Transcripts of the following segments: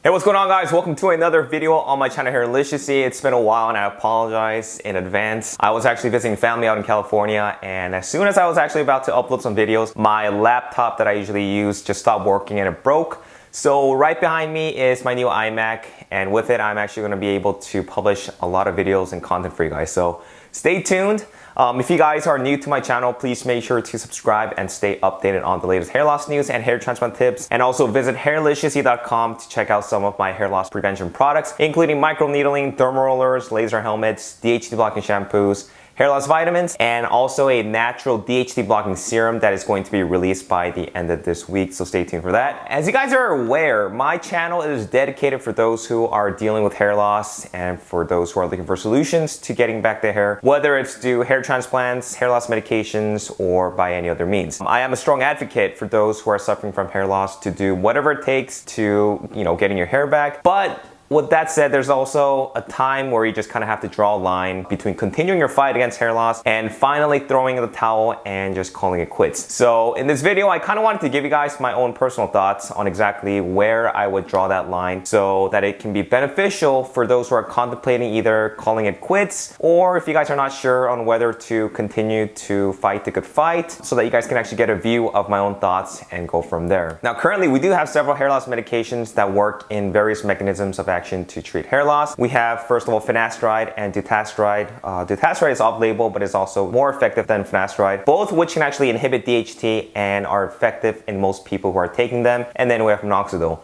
Hey, what's going on, guys? Welcome to another video on my channel, Hairliciously. It's been a while and I apologize in advance. I was actually visiting family out in California, and as soon as I was actually about to upload some videos, my laptop that I usually use just stopped working and it broke. So right behind me is my new iMac, and with it I'm actually going to be able to publish a lot of videos and content for you guys. So stay tuned. If you guys are new to my channel, please make sure to subscribe and stay updated on the latest hair loss news and hair transplant tips. And also visit hairliciously.com to check out some of my hair loss prevention products, including microneedling, dermal rollers, laser helmets, DHT blocking shampoos, hair loss vitamins, and also a natural DHT blocking serum that is going to be released by the end of this week, so stay tuned for that. As you guys are aware, my channel is dedicated for those who are dealing with hair loss and for those who are looking for solutions to getting back their hair, whether it's through hair transplants, hair loss medications, or by any other means. I am a strong advocate for those who are suffering from hair loss to do whatever it takes to, getting your hair back. But with that said, there's also a time where you just kind of have to draw a line between continuing your fight against hair loss and finally throwing in the towel and just calling it quits. So in this video, I kind of wanted to give you guys my own personal thoughts on exactly where I would draw that line so that it can be beneficial for those who are contemplating either calling it quits, or if you guys are not sure on whether to continue to fight the good fight, so that you guys can actually get a view of my own thoughts and go from there. Now, currently we do have several hair loss medications that work in various mechanisms of action to treat hair loss. We have, first of all, finasteride and dutasteride. Dutasteride is off-label, but is also more effective than finasteride, both which can actually inhibit DHT and are effective in most people who are taking them. And then we have Minoxidil.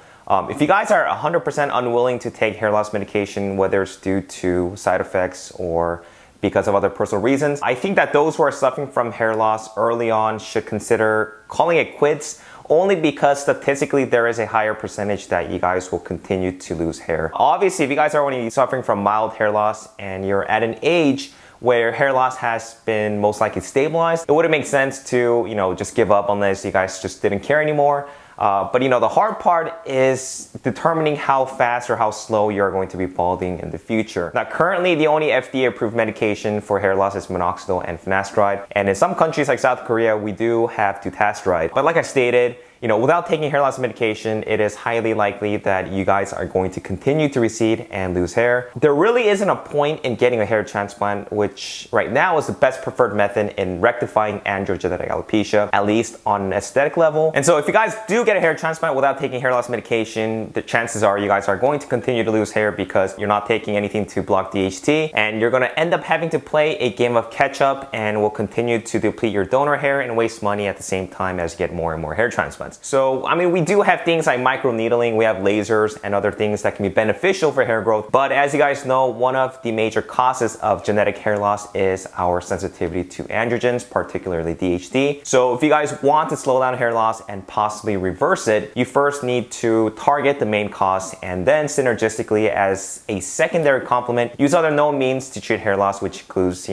If you guys are 100% unwilling to take hair loss medication, whether it's due to side effects or because of other personal reasons, I think that those who are suffering from hair loss early on should consider calling it quits, only because statistically there is a higher percentage that you guys will continue to lose hair. Obviously, if you guys are only suffering from mild hair loss and you're at an age where hair loss has been most likely stabilized, it wouldn't make sense to, just give up unless you guys just didn't care anymore. But the hard part is determining how fast or how slow you're going to be balding in the future. Now, currently, the only FDA-approved medication for hair loss is Minoxidil and finasteride. And in some countries like South Korea, we do have dutasteride. But like I stated, without taking hair loss medication, it is highly likely that you guys are going to continue to recede and lose hair. There really isn't a point in getting a hair transplant, which right now is the best preferred method in rectifying androgenetic alopecia, at least on an aesthetic level. And so if you guys do get a hair transplant without taking hair loss medication, the chances are you guys are going to continue to lose hair because you're not taking anything to block DHT, and you're going to end up having to play a game of catch up and will continue to deplete your donor hair and waste money at the same time as you get more and more hair transplants. So, we do have things like microneedling, we have lasers and other things that can be beneficial for hair growth. But as you guys know, one of the major causes of genetic hair loss is our sensitivity to androgens, particularly DHT. So if you guys want to slow down hair loss and possibly reverse it, you first need to target the main cause, and then synergistically, as a secondary complement, use other known means to treat hair loss, which includes,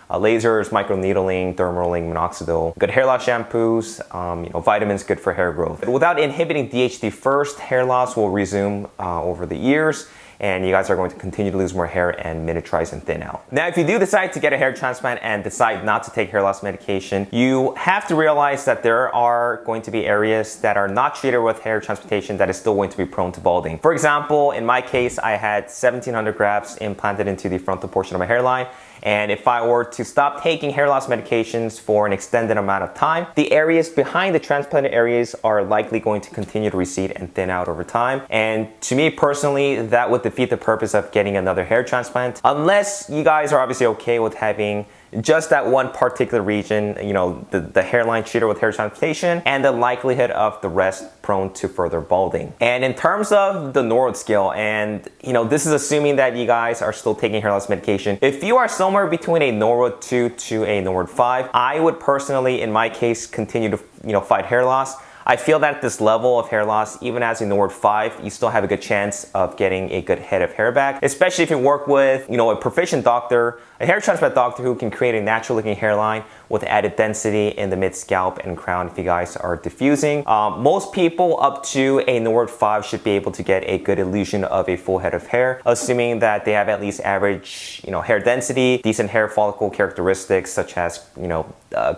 lasers, microneedling, dermal rolling, Minoxidil, good hair loss shampoos, vitamins good for hair growth. But without inhibiting DHT first, hair loss will resume over the years, and you guys are going to continue to lose more hair and miniaturize and thin out. Now, if you do decide to get a hair transplant and decide not to take hair loss medication, you have to realize that there are going to be areas that are not treated with hair transplantation that is still going to be prone to balding. For example, in my case, I had 1,700 grafts implanted into the frontal portion of my hairline. And if I were to stop taking hair loss medications for an extended amount of time, the areas behind the transplanted areas are likely going to continue to recede and thin out over time. And to me personally, that would defeat the purpose of getting another hair transplant, unless you guys are obviously okay with having just that one particular region, the hairline treated with hair transplantation, and the likelihood of the rest prone to further balding. And in terms of the Norwood scale, and this is assuming that you guys are still taking hair loss medication, if you are somewhere between a Norwood 2 to a Norwood 5, I would personally, in my case, continue to fight hair loss. I feel that at this level of hair loss, even as a Norwood 5, you still have a good chance of getting a good head of hair back, especially if you work with, a proficient doctor, a hair transplant doctor who can create a natural looking hairline with added density in the mid scalp and crown if you guys are diffusing. Most people up to a Norwood 5 should be able to get a good illusion of a full head of hair, assuming that they have at least average, hair density, decent hair follicle characteristics such as,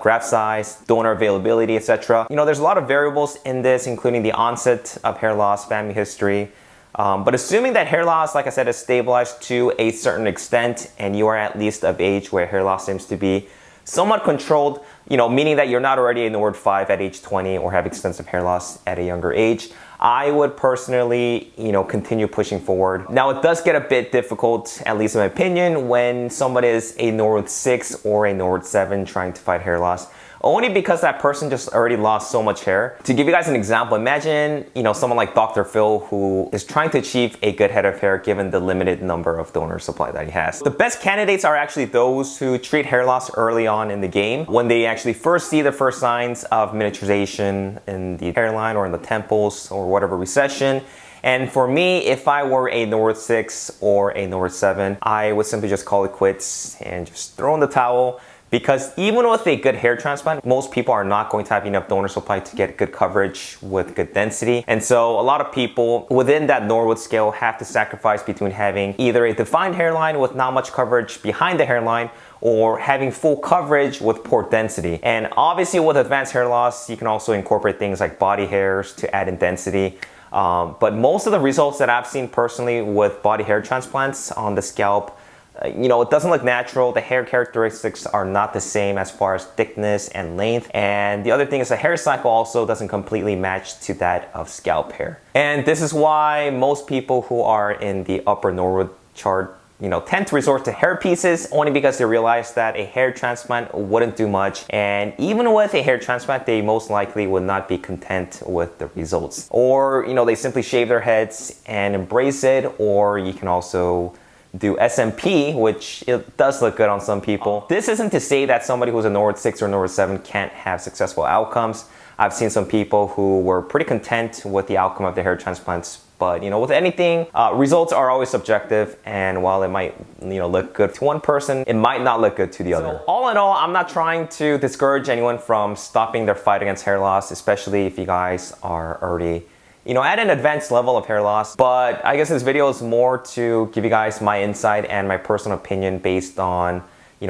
graft size, donor availability, etc. There's a lot of variables in this, including the onset of hair loss, family history, But assuming that hair loss, like I said, is stabilized to a certain extent and you are at least of age where hair loss seems to be somewhat controlled, meaning that you're not already a Nord 5 at age 20 or have extensive hair loss at a younger age, I would personally, continue pushing forward. Now, it does get a bit difficult, at least in my opinion, when someone is a Nord 6 or a Nord 7 trying to fight hair loss. Only because that person just already lost so much hair. To give you guys an example, imagine, someone like Dr. Phil who is trying to achieve a good head of hair given the limited number of donor supply that he has. The best candidates are actually those who treat hair loss early on in the game, when they actually first see the first signs of miniaturization in the hairline or in the temples or whatever recession. And for me, if I were a Nord 6 or a Nord 7, I would simply just call it quits and just throw in the towel. Because even with a good hair transplant, most people are not going to have enough donor supply to get good coverage with good density. And so a lot of people within that Norwood scale have to sacrifice between having either a defined hairline with not much coverage behind the hairline or having full coverage with poor density. And obviously with advanced hair loss, you can also incorporate things like body hairs to add in density. But most of the results that I've seen personally with body hair transplants on the scalp, it doesn't look natural. The hair characteristics are not the same as far as thickness and length. And the other thing is the hair cycle also doesn't completely match to that of scalp hair. And this is why most people who are in the upper Norwood chart tend to resort to hair pieces, only because they realize that a hair transplant wouldn't do much. And even with a hair transplant, they most likely would not be content with the results. Or, they simply shave their heads and embrace it. Or you can also do SMP, which it does look good on some people. This isn't to say that somebody who's a Nord 6 or Nord 7 can't have successful outcomes. I've seen some people who were pretty content with the outcome of their hair transplants. But with anything, results are always subjective, and while it might look good to one person, it might not look good to the other. All in all, I'm not trying to discourage anyone from stopping their fight against hair loss, especially if you guys are already at an advanced level of hair loss. But I guess this video is more to give you guys my insight and my personal opinion based on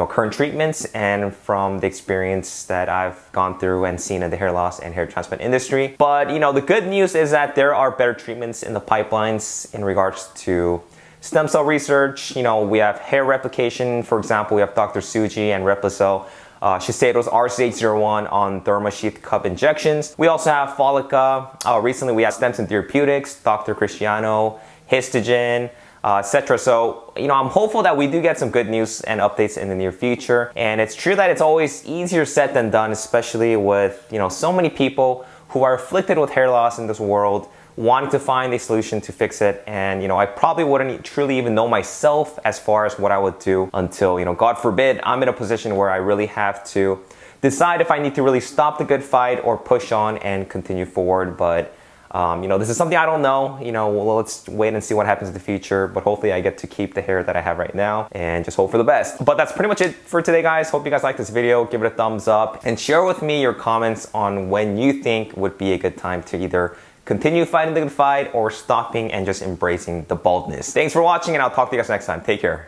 current treatments and from the experience that I've gone through and seen in the hair loss and hair transplant industry. But the good news is that there are better treatments in the pipelines in regards to stem cell research. We have hair replication. For example, we have Dr. Suji and Replacel. Shiseido's RCH01 on Derma Sheath Cup injections. We also have Folica. Recently we have Stemson Therapeutics, Dr. Cristiano, Histogen, etc. So, I'm hopeful that we do get some good news and updates in the near future. And it's true that it's always easier said than done, especially with, so many people who are afflicted with hair loss in this world, wanting to find a solution to fix it. And I probably wouldn't truly even know myself as far as what I would do until, God forbid, I'm in a position where I really have to decide if I need to really stop the good fight or push on and continue forward. But this is something I don't know. Well, let's wait and see what happens in the future. But hopefully I get to keep the hair that I have right now and just hope for the best. But that's pretty much it for today, guys. Hope you guys like this video. Give it a thumbs up and share with me your comments on when you think would be a good time to either continue fighting the good fight or stopping and just embracing the baldness. Thanks for watching, and I'll talk to you guys next time. Take care.